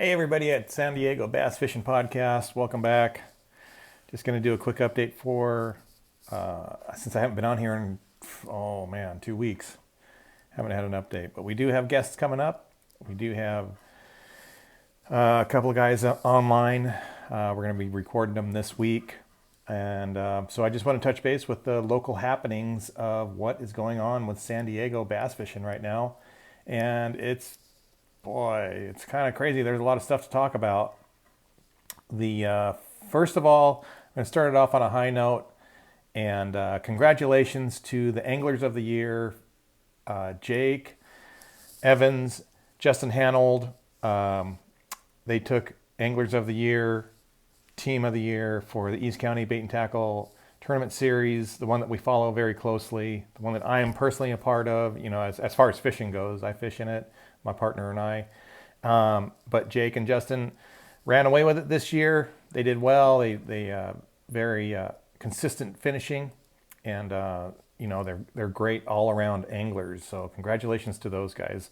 Hey everybody at San Diego Bass Fishing Podcast. Welcome back. Just going to do a quick update for, since I haven't been on here in, 2 weeks. Haven't had an update, but we do have guests coming up. We do have a couple of guys online. We're going to be recording them this week. And so I just want to touch base with the local happenings of what is going on with San Diego bass fishing right now. And it's kind of crazy. There's a lot of stuff to talk about. First of all, I'm going to start it off on a high note. And congratulations to the Anglers of the Year, Jake, Evans, Justin Hanold. They took Anglers of the Year, Team of the Year for the East County Bait and Tackle Tournament Series, the one that we follow very closely, the one that I am personally a part of. You know, as far as fishing goes, I fish in it, my partner and I. But Jake and Justin ran away with it this year. They did well. They very consistent finishing, and they're great all around anglers. So congratulations to those guys.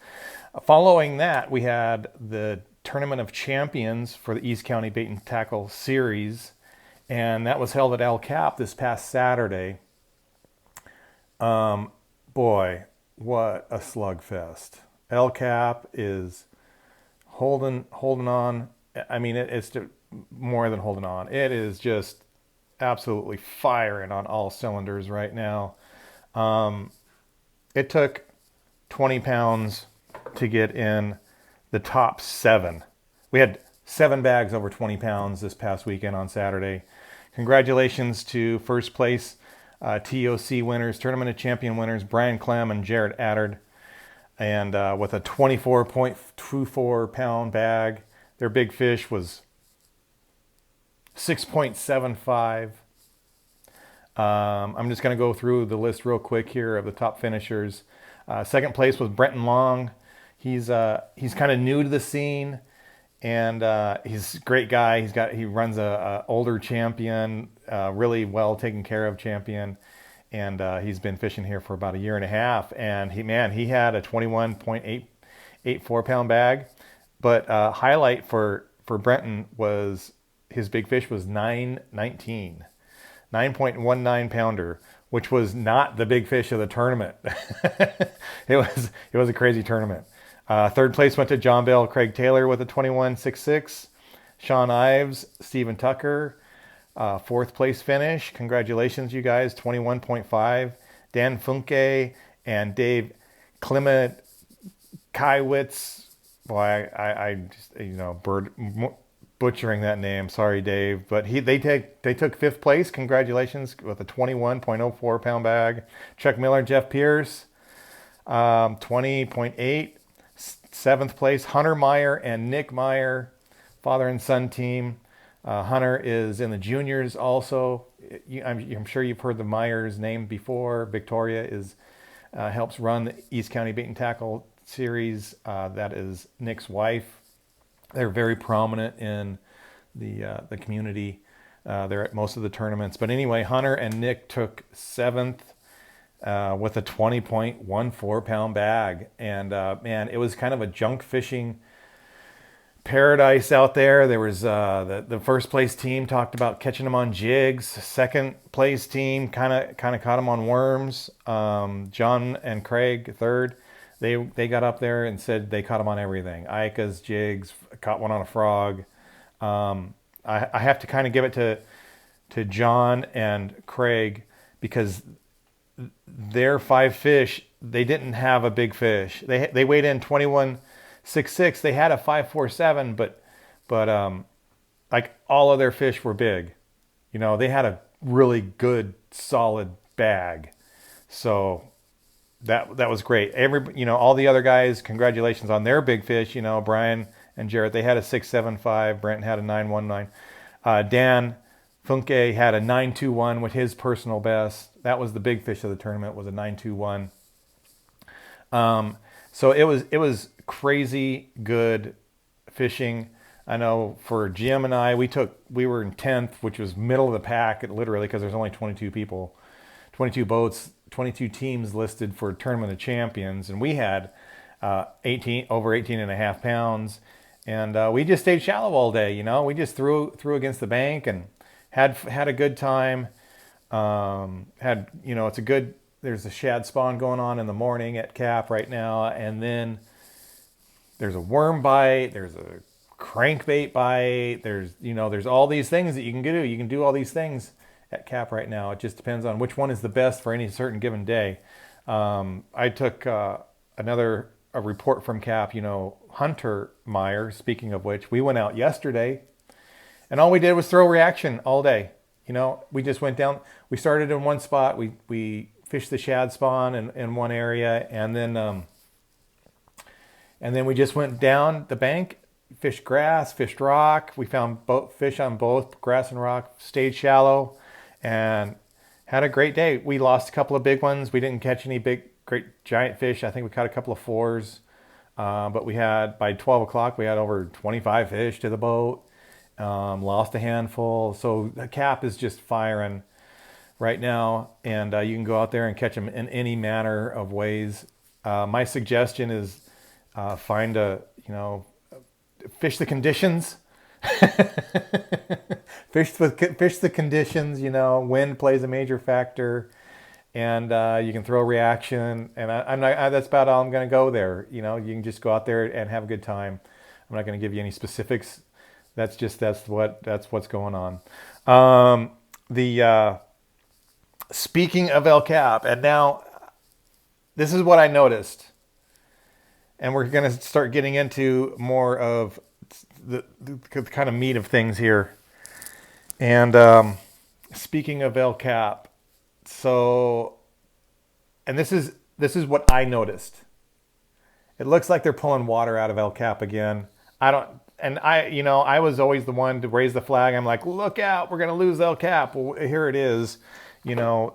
Following that, we had the Tournament of Champions for the East County Bait and Tackle Series, and that was held at LCAP this past Saturday. Boy, what a slugfest. LCAP is holding on. I mean, it's more than holding on. It is just absolutely firing on all cylinders right now. It took 20 pounds to get in the top 7. We had 7 bags over 20 pounds this past weekend on Saturday. Congratulations to first place TOC winners, Tournament of Champion winners, Brian Clem and Jared Addard. And with a 24.24 pound bag, their big fish was 6.75. I'm just going to go through the list real quick here of the top finishers. Second place was Brenton Long. He's kind of new to the scene, and he's a great guy. He runs a older Champion, really well taken care of Champion, and he's been fishing here for about a year and a half. And he had a 21.84 pound bag, but highlight for Brenton was his big fish was 9.19 pounder, which was not the big fish of the tournament. It was a crazy tournament. Third place went to John Bell, Craig Taylor with a 21.66. Sean Ives, Stephen Tucker, fourth place finish. Congratulations, you guys, 21.5. Dan Funke and Dave Clement Kaiwitz. Boy, I just, butchering that name. Sorry, Dave. But they took fifth place. Congratulations with a 21.04 pound bag. Chuck Miller, Jeff Pierce, 20.8. Seventh place, Hunter Meyer and Nick Meyer, father and son team. Hunter is in the juniors also. I'm sure you've heard the Myers name before. Victoria helps run the East County Bait and Tackle Series. That is Nick's wife. They're very prominent in the community. They're at most of the tournaments. But anyway, Hunter and Nick took seventh with a 20.14 pound bag. And man, it was kind of a junk fishing paradise out there. There was the first place team talked about catching them on jigs. Second place team kind of caught them on worms. John and Craig, third, they got up there and said they caught them on everything. Ika's, jigs, caught one on a frog. I have to kind of give it to John and Craig, because their 5 fish, they didn't have a big fish. They weighed in 21.66. They had a 5.47, but like all of their fish were big. You know, they had a really good solid bag. So that was great. All the other guys, congratulations on their big fish. You know, Brian and Jarrett, they had a 6.75. Brent had a 9.19. Dan Funke had a 9.21 with his personal best. That was the big fish of the tournament, was a 9.21. So it was crazy good fishing. I know for Jim and I, we were in 10th, which was middle of the pack, literally, because there's only 22 people, 22 boats, 22 teams listed for Tournament of Champions, and we had over 18 and a half pounds. And we just stayed shallow all day. We just threw against the bank and had a good time. It's a good. There's a shad spawn going on in the morning at Cap right now, and then there's a worm bite. There's a crankbait bite. There's all these things that you can do. You can do all these things at Cap right now. It just depends on which one is the best for any certain given day. I took a report from Cap, Hunter Meyer, speaking of which, we went out yesterday and all we did was throw reaction all day. We just went down, we started in one spot, we fished the shad spawn in one area, and then we just went down the bank, fished grass, fished rock. We found both fish on both grass and rock, stayed shallow, and had a great day. We lost a couple of big ones. We didn't catch any great giant fish. I think we caught a couple of fours. But by 12 o'clock, we had over 25 fish to the boat. Lost a handful. So the Cap is just firing right now. And you can go out there and catch them in any manner of ways. My suggestion is fish the conditions. Fish the conditions. Wind plays a major factor, and you can throw reaction. And that's about all I'm going to go there. You can just go out there and have a good time. I'm not going to give you any specifics. That's what's going on. Speaking of LCAP, and now this is what I noticed, and we're going to start getting into more of the kind of meat of things here. And speaking of LCAP, and this is what I noticed. It looks like they're pulling water out of LCAP again. I was always the one to raise the flag. I'm like, look out, we're going to lose LCAP. Well, here it is, June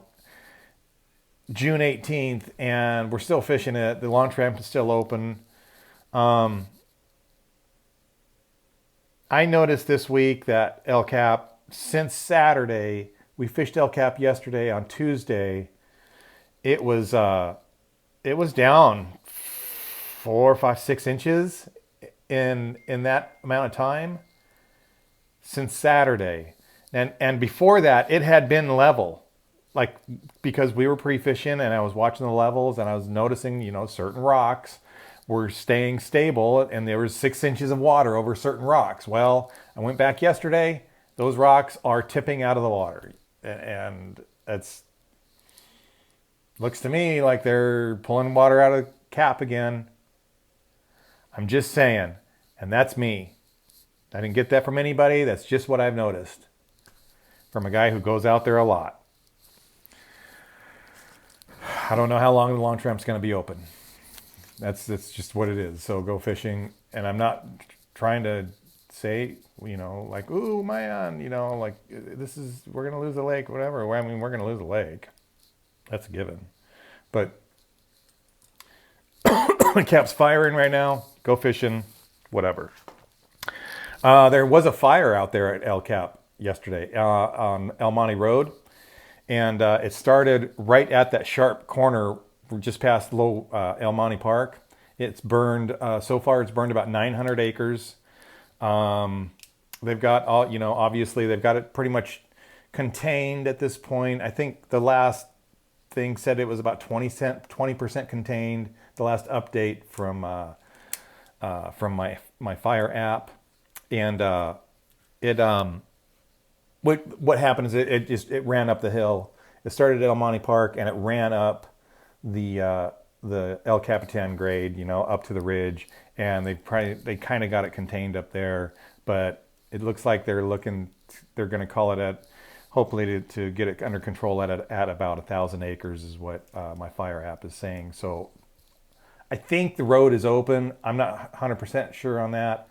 18th, and we're still fishing it. The launch ramp is still open. I noticed this week that LCAP, since Saturday, we fished LCAP yesterday. On Tuesday, it was down 4, 5, 6 inches in that amount of time since Saturday. And before that, it had been level, because we were pre-fishing and I was watching the levels and I was noticing, certain rocks were staying stable and there was 6 inches of water over certain rocks. Well, I went back yesterday. Those rocks are tipping out of the water, and looks to me like they're pulling water out of Cap again. I'm just saying, and that's me. I didn't get that from anybody. That's just what I've noticed from a guy who goes out there a lot. I don't know how long the launch ramp's going to be open. That's just what it is. So go fishing, and I'm not trying to say, ooh, man, we're going to lose the lake, whatever. Well, I mean, we're going to lose the lake. That's a given. But Cap's firing right now. Go fishing, whatever. There was a fire out there at LCAP yesterday on Elmani Road. And it started right at that sharp corner just past Low Elmani Park. It's burned, so far it's burned about 900 acres. They've got obviously they've got it pretty much contained at this point. I think the last thing said it was about 20% contained. The last update from my Fire app. And what happened is it ran up the hill. It started at Elmani Park and it ran up the El Capitan grade, up to the ridge, and they kind of got it contained up there. But it looks like they're going to call it hopefully to get it under control at about 1,000 acres is what my Fire app is saying. So I think the road is open. I'm not 100% sure on that.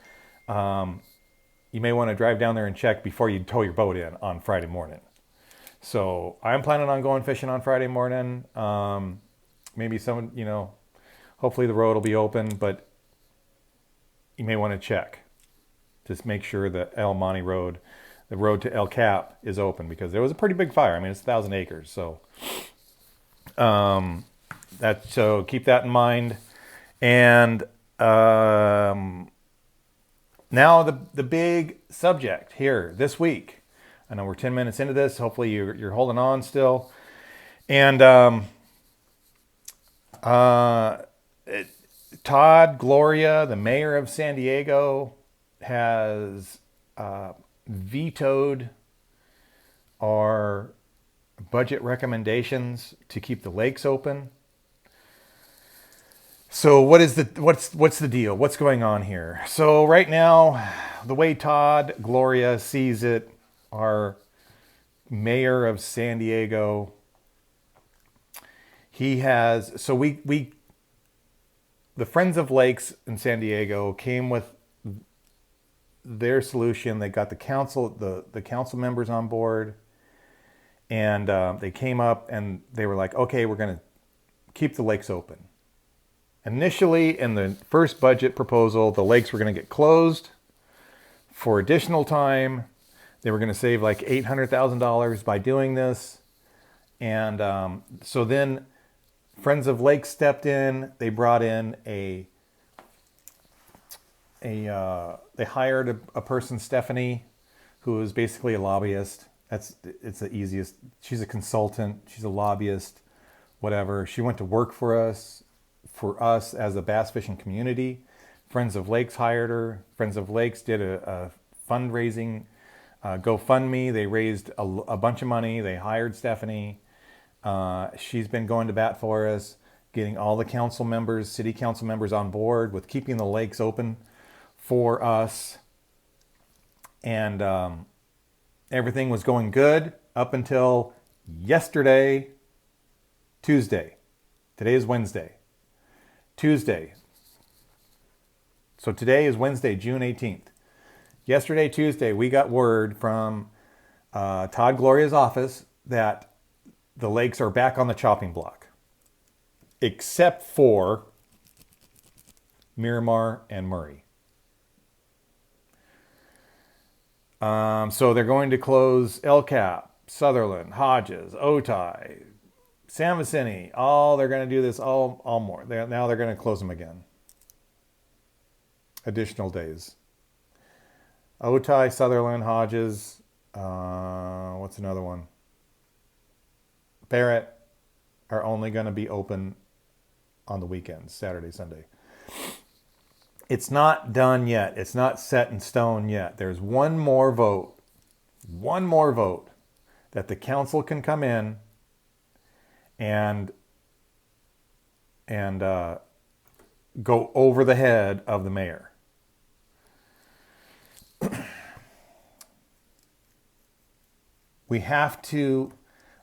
You may want to drive down there and check before you tow your boat in on Friday morning. So I'm planning on going fishing on Friday morning. Maybe hopefully the road will be open, but you may want to check. Just make sure that Elmani Road, the road to El Cap, is open, because there was a pretty big fire. I mean, it's 1,000 acres. So, so keep that in mind. And Now the big subject here this week. I know we're 10 minutes into this. Hopefully you're holding on still. And Todd Gloria, the mayor of San Diego, has vetoed our budget recommendations to keep the lakes open. So what's the deal? What's going on here? So right now, the way Todd Gloria sees it, our mayor of San Diego, he has, so we the Friends of Lakes in San Diego came with their solution. They got the council members on board, and they came up and they were like, okay, we're going to keep the lakes open. Initially, in the first budget proposal, the lakes were going to get closed for additional time. They were going to save like $800,000 by doing this. And so then Friends of Lakes stepped in. They brought in they hired a person, Stephanie, who is basically a lobbyist. It's the easiest. She's a consultant. She's a lobbyist, whatever. She went to work for us as a bass fishing community. Friends of Lakes hired her. Friends of Lakes did a fundraising GoFundMe. They raised a bunch of money. They hired Stephanie. She's been going to bat for us, getting all the city council members on board with keeping the lakes open for us. And everything was going good up until yesterday, Tuesday. Today is Wednesday. Tuesday. So today is Wednesday, June 18th. Yesterday, Tuesday, we got word from Todd Gloria's office that the lakes are back on the chopping block, except for Miramar and Murray. So they're going to close LCAP, Sutherland, Hodges, Otay, San Vicente. They're going to do this all more. Now they're going to close them again. Additional days. Otay, Sutherland, Hodges. What's another one? Barrett are only going to be open on the weekends, Saturday, Sunday. It's not done yet. It's not set in stone yet. There's one more vote that the council can come in and go over the head of the mayor.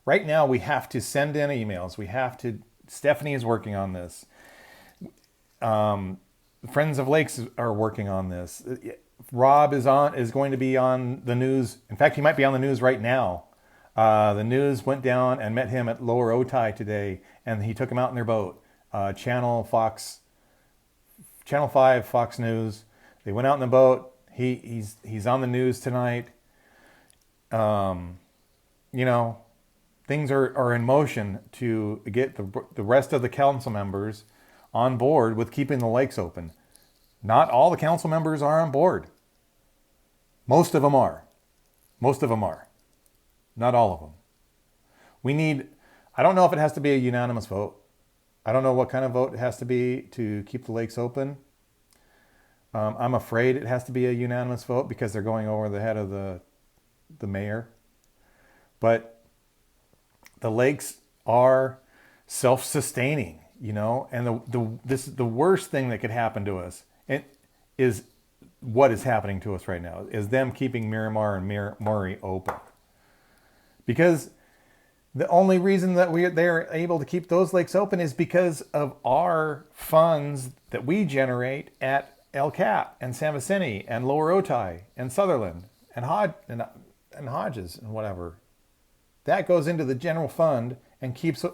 Right now we have to send in emails. Stephanie is working on this. Friends of Lakes are working on this. Rob is going to be on the news. In fact, he might be on the news right now. The news went down and met him at Lower Otay today, and he took him out in their boat. Channel 5, Fox News. They went out in the boat. He's on the news tonight. Things are in motion to get the rest of the council members on board with keeping the lakes open. Not all the council members are on board. Most of them are. Not all of them. I don't know if it has to be a unanimous vote. I don't know what kind of vote it has to be to keep the lakes open. I'm afraid it has to be a unanimous vote because they're going over the head of the mayor. But the lakes are self-sustaining, and the worst thing that could happen to us is what is happening to us right now, is them keeping Miramar and Murray open. Because the only reason that they're able to keep those lakes open is because of our funds that we generate at LCAP and San Vicente and Lower Otay and Sutherland and Hodges and whatever. That goes into the general fund and keeps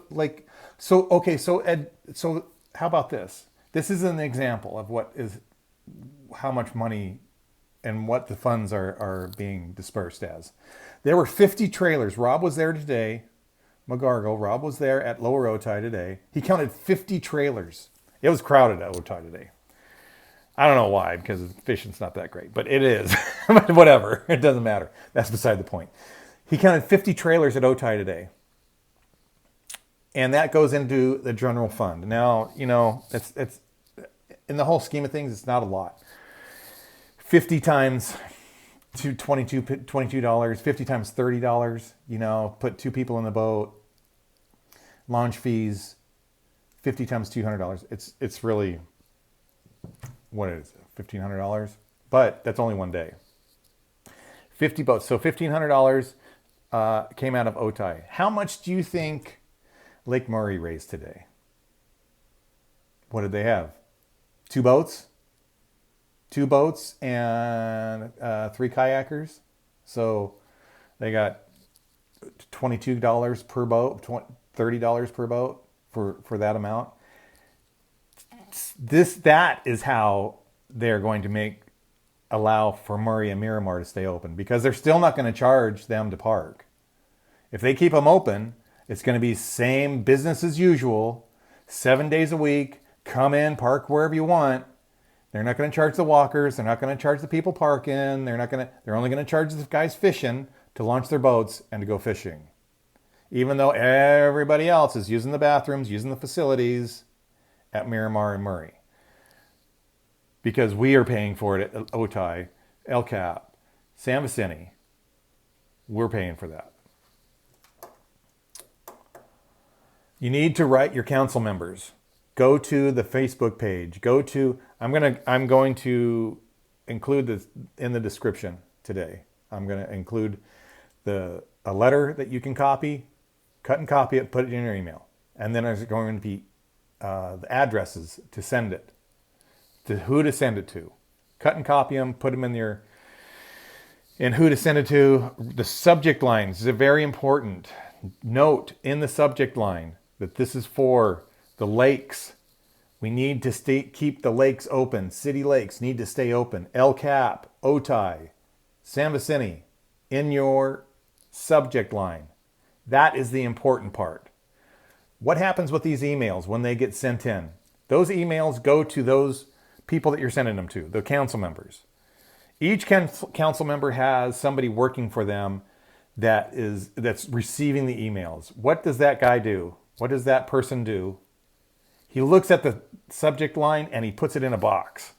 so how about this? This is an example of how much money and what the funds are being dispersed as. There were 50 trailers. Rob was there today. Rob was there at Lower Otay today. He counted 50 trailers. It was crowded at Otay today. I don't know why, because fishing's not that great, but it is. But whatever, it doesn't matter. That's beside the point. He counted 50 trailers at Otay today. And that goes into the general fund. Now, it's in the whole scheme of things, it's not a lot. 50 times $22, 50 times $30, put 2 people in the boat, launch fees, 50 times $200. It's really, what is it, $1,500? But that's only one day. 50 boats. So $1,500 came out of Otay. How much do you think Lake Murray raised today? What did they have? 2 boats? 2 boats and 3 kayakers. So they got $22 per boat, $30 per boat for that amount. That is how they're going to allow for Murray and Miramar to stay open, because they're still not going to charge them to park. If they keep them open, it's going to be same business as usual, 7 days a week. Come in, park wherever you want. They're not going to charge the walkers. They're not going to charge the people parking. They're only going to charge the guys fishing to launch their boats and to go fishing. Even though everybody else is using the bathrooms, using the facilities at Miramar and Murray. Because we are paying for it at Otay, LCAP, San Vicente. We're paying for that. You need to write your council members. Go to the Facebook page. I'm going to include this in the description today. I'm going to include a letter that you can copy, cut and copy it, put it in your email. And then there's going to be the addresses to send it, to who to send it to. Cut and copy them, put them in who to send it to. The subject lines is very important. Note in the subject line that this is for the lakes. We need to keep the lakes open. City lakes need to stay open. LCAP, Otay, San Vicente, in your subject line. That is the important part. What happens with these emails when they get sent in? Those emails go to those people that you're sending them to, the council members. Each council member has somebody working for them that's receiving the emails. What does that guy do? What does that person do? He looks at the subject line and he puts it in a box.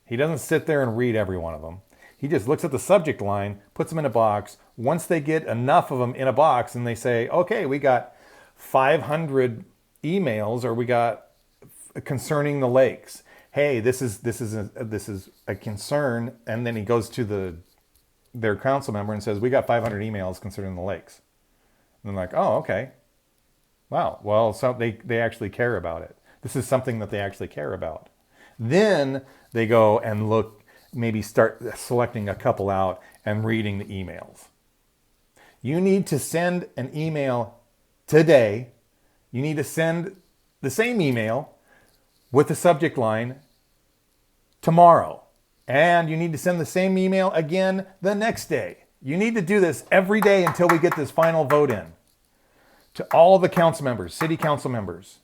He doesn't sit there and read every one of them. He just looks at the subject line, puts them in a box. Once they get enough of them in a box and they say, okay, we got 500 emails, or we got concerning the lakes. Hey, this is a concern. And then he goes to their council member and says, we got 500 emails concerning the lakes. And they're like, oh, okay. Wow. Well, so they actually care about it. This is something that they actually care about. Then they go and look, maybe start selecting a couple out and reading the emails. You need to send an email today. You need to send the same email with the subject line tomorrow. And you need to send the same email again the next day. You need to do this every day until we get this final vote in. To all of the council members, city council members.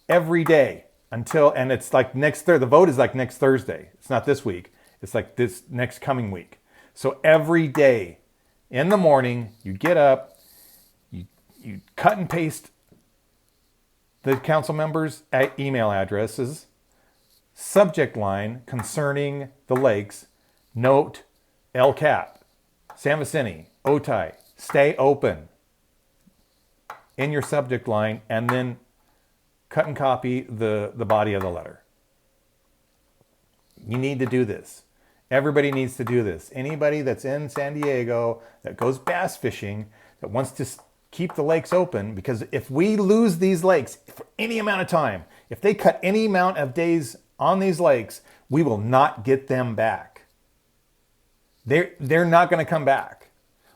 Every day and it's like the vote is like next Thursday. It's not this week. It's like this next coming week. So every day in the morning, you get up, you cut and paste the council members' email addresses, subject line concerning the lakes, note LCAP, San Vicente, Otay, stay open in your subject line, and then cut and copy the body of the letter. You need to do this. Everybody needs to do this. Anybody that's in San Diego that goes bass fishing, that wants to keep the lakes open, because if we lose these lakes for any amount of time, if they cut any amount of days on these lakes, we will not get them back. They're not going to come back.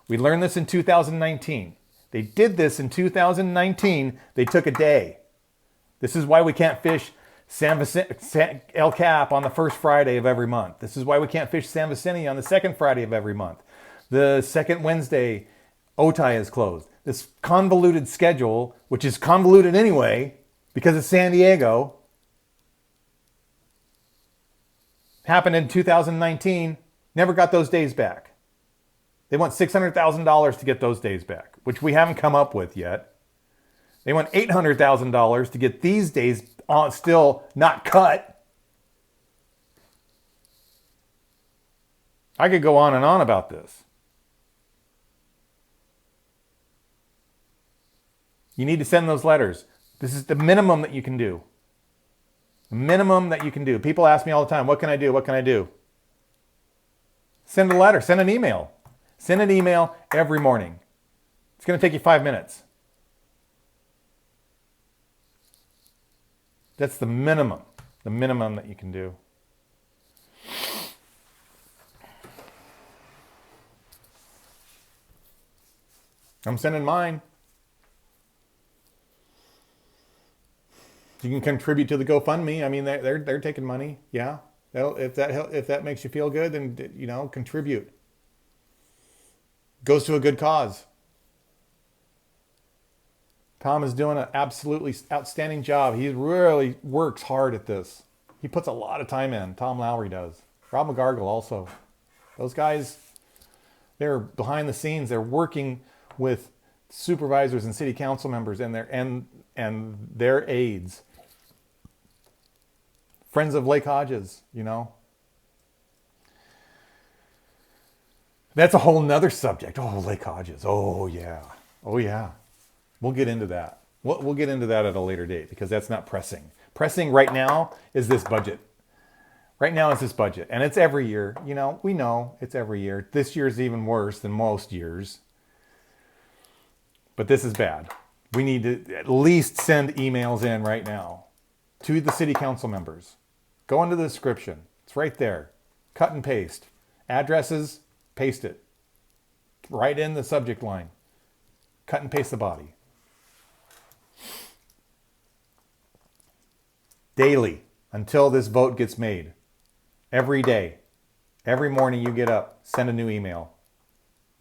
We learned this in 2019. They did this in 2019. They took a day. This is why we can't fish San Vicente, El Cap on the first Friday of every month. This is why we can't fish San Vicente on the second Friday of every month. The second Wednesday, Otay is closed. This convoluted schedule, which is convoluted anyway, because it's San Diego. Happened in 2019. Never got those days back. They want $600,000 to get those days back, which we haven't come up with yet. They want $800,000 to get these days still not cut. I could go on and on about this. You need to send those letters. This is the minimum that you can do. The minimum that you can do. People ask me all the time, what can I do? What can I do? Send a letter. Send an email. Send an email every morning. It's going to take you 5 minutes. That's the minimum that you can do. I'm sending mine. You can contribute to the GoFundMe. I mean, they're taking money. Yeah. If that makes you feel good, then, contribute. Goes to a good cause. Tom is doing an absolutely outstanding job. He really works hard at this. He puts a lot of time in. Tom Lowry does. Rob McGargle also. Those guys, they're behind the scenes. They're working with supervisors and city council members and their aides. Friends of Lake Hodges, That's a whole nother subject. Oh, Lake Hodges. Oh, yeah. Oh, yeah. We'll get into that. We'll get into that at a later date because that's not pressing. Pressing right now is this budget. Right now is this budget. And it's every year. We know it's every year. This year's even worse than most years. But this is bad. We need to at least send emails in right now to the city council members. Go into the description. It's right there. Cut and paste. Addresses, paste it. Right in the subject line. Cut and paste the body. Daily, until this vote gets made. Every day. Every morning you get up, send a new email.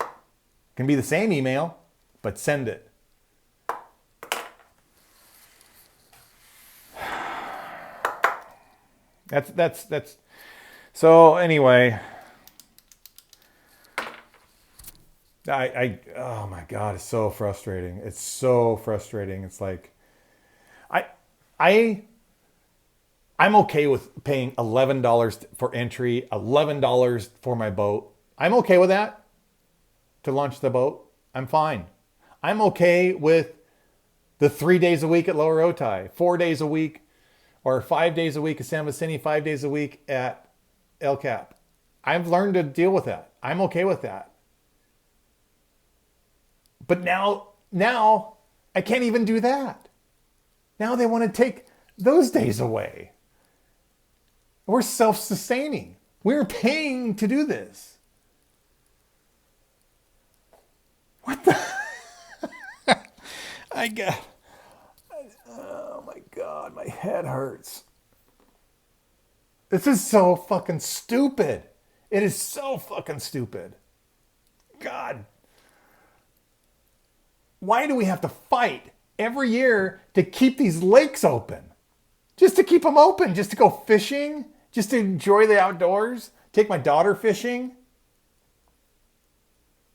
It can be the same email, but send it. That's so anyway. Oh my God, it's so frustrating. It's so frustrating. It's like I'm okay with paying $11 for entry, $11 for my boat. I'm okay with that to launch the boat. I'm fine. I'm okay with the 3 days a week at Lower Otay, 4 days a week, or 5 days a week at San Vicente, 5 days a week at LCAP. I've learned to deal with that. I'm okay with that. But now I can't even do that. Now they want to take those days away. We're self-sustaining. We're paying to do this. What the? Oh my God, my head hurts. This is so fucking stupid. It is so fucking stupid. God. Why do we have to fight every year to keep these lakes open? Just to keep them open, just to go fishing, just to enjoy the outdoors, take my daughter fishing.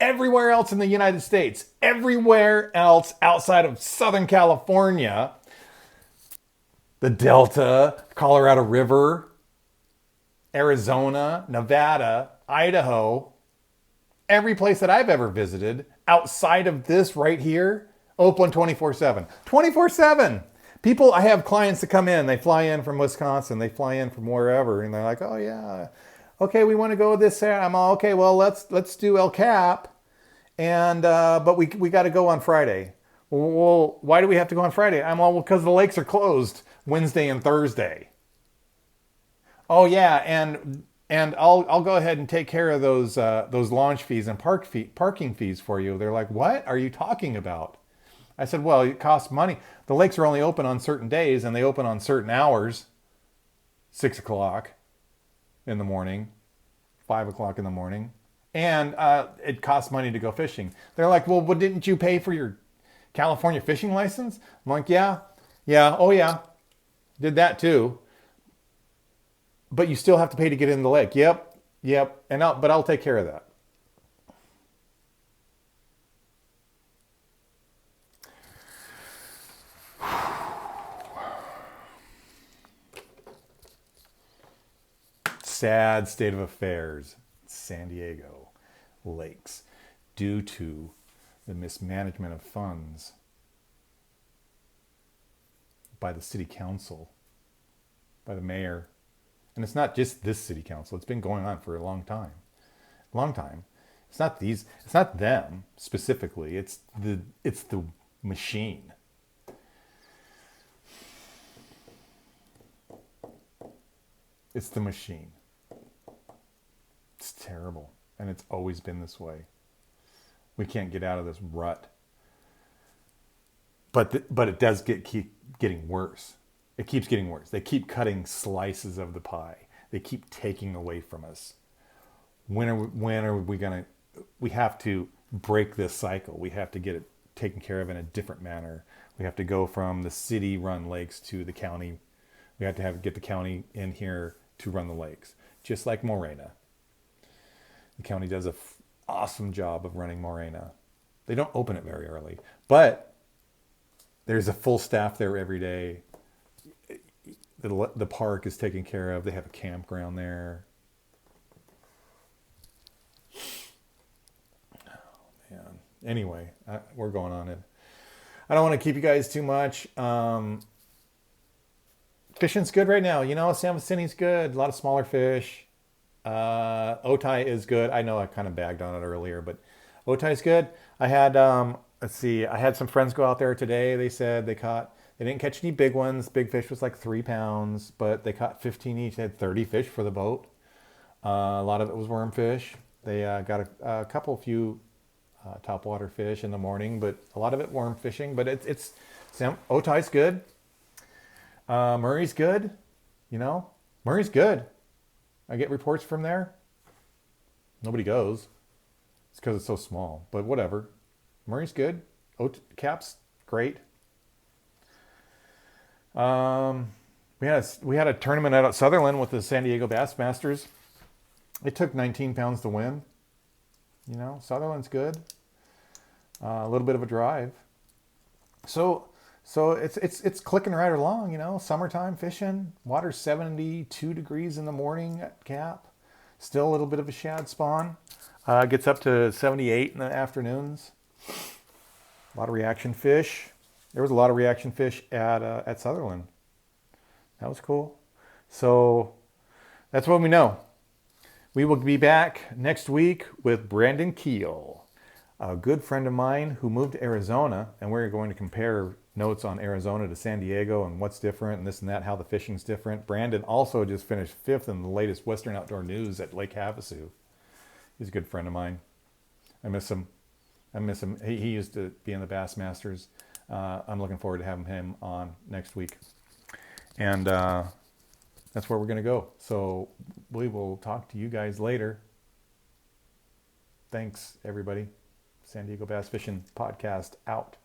Everywhere else in the United States, everywhere else outside of Southern California, the Delta, Colorado River, Arizona, Nevada, Idaho, every place that I've ever visited outside of this right here, open 24/7. 24/7. People, I have clients that come in, they fly in from Wisconsin, they fly in from wherever, and they're like, oh yeah, okay, we want to go this. I'm all, okay, well, let's do LCAP, and but we got to go on Friday. Well, why do we have to go on Friday? I'm all, well, because the lakes are closed Wednesday and Thursday. Oh yeah, and I'll go ahead and take care of those launch fees and parking fees for you. They're like, what are you talking about? I said, well, it costs money. The lakes are only open on certain days, and they open on certain hours. 6 o'clock in the morning, 5 o'clock in the morning. And it costs money to go fishing. They're like, well, didn't you pay for your California fishing license? I'm like, yeah, oh yeah, did that too. but you still have to pay to get in the lake. Yep. But I'll take care of that. Sad state of affairs, San Diego lakes, due to the mismanagement of funds by the city council, by the mayor. And it's not just this city council, it's been going on for a long time. It's not them specifically, it's the machine. It's the machine. It's terrible, and it's always been this way. We can't get out of this rut. But it does keep getting worse. It keeps getting worse. They keep cutting slices of the pie. They keep taking away from us. When are we gonna? We have to break this cycle. We have to get it taken care of in a different manner. We have to go from the city-run lakes to the county. We have to get the county in here to run the lakes, just like Morena. The county does an awesome job of running Morena. They don't open it very early, but there's a full staff there every day. The park is taken care of. They have a campground there. Oh, man. Anyway, we're going on it. I don't want to keep you guys too much. Fishing's good right now. San Vicenti's good. A lot of smaller fish. Otay is good. I know I kind of bagged on it earlier, but Otay's good. I had, I had some friends go out there today. They said they didn't catch any big ones. Big fish was like 3 pounds, but they caught 15 each. They had 30 fish for the boat. A lot of it was worm fish. They got a few topwater fish in the morning, but a lot of it worm fishing. But Otay's good. Murray's good. Murray's good. I get reports from there. Nobody goes. It's because it's so small, but whatever. Murray's good. Cap's great. We had a tournament out at Sutherland with the San Diego Bass Masters. It took 19 pounds to win. Sutherland's good. A little bit of a drive. So it's clicking right along, summertime fishing. Water's 72 degrees in the morning at Cap. Still a little bit of a shad spawn. Gets up to 78 in the afternoons. A lot of reaction fish. There was a lot of reaction fish at Sutherland. That was cool. So that's what we know. We will be back next week with Brandon Keel, a good friend of mine who moved to Arizona, and we're going to compare notes on Arizona to San Diego and what's different and this and that, how the fishing's different. Brandon also just finished 5th in the latest Western Outdoor News at Lake Havasu. He's a good friend of mine. I miss him. He used to be in the Bass Masters. I'm looking forward to having him on next week. And that's where we're going to go. So we will talk to you guys later. Thanks, everybody. San Diego Bass Fishing Podcast out.